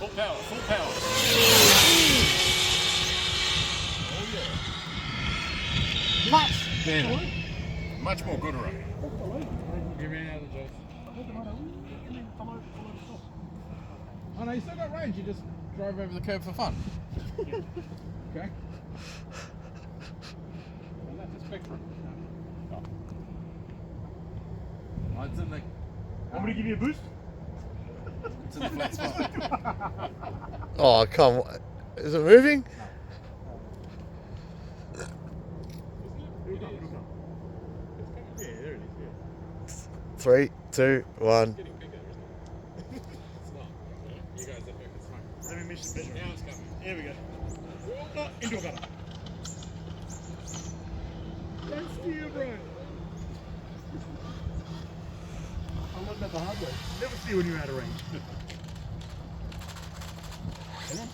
Full power, full power. Oh yeah. Much better. Much more gooder. You ran out of the juice. Oh no, you still got range. You just drove over the curb for fun. Okay. And that's a Spectrum. Oh, it's in the. Want me to give you a boost? It's in the flat spot. Oh, come on. Is it moving? Yeah, there it is. 3, 2, 1. It's getting bigger, isn't it? It's not. You guys are focused. Fine. Let me measure the measure. Now it's coming. Here we go. Oh, into a gutter. Don't steer, bro. I learned that the hard way. Never steer when you're out of range. Come on.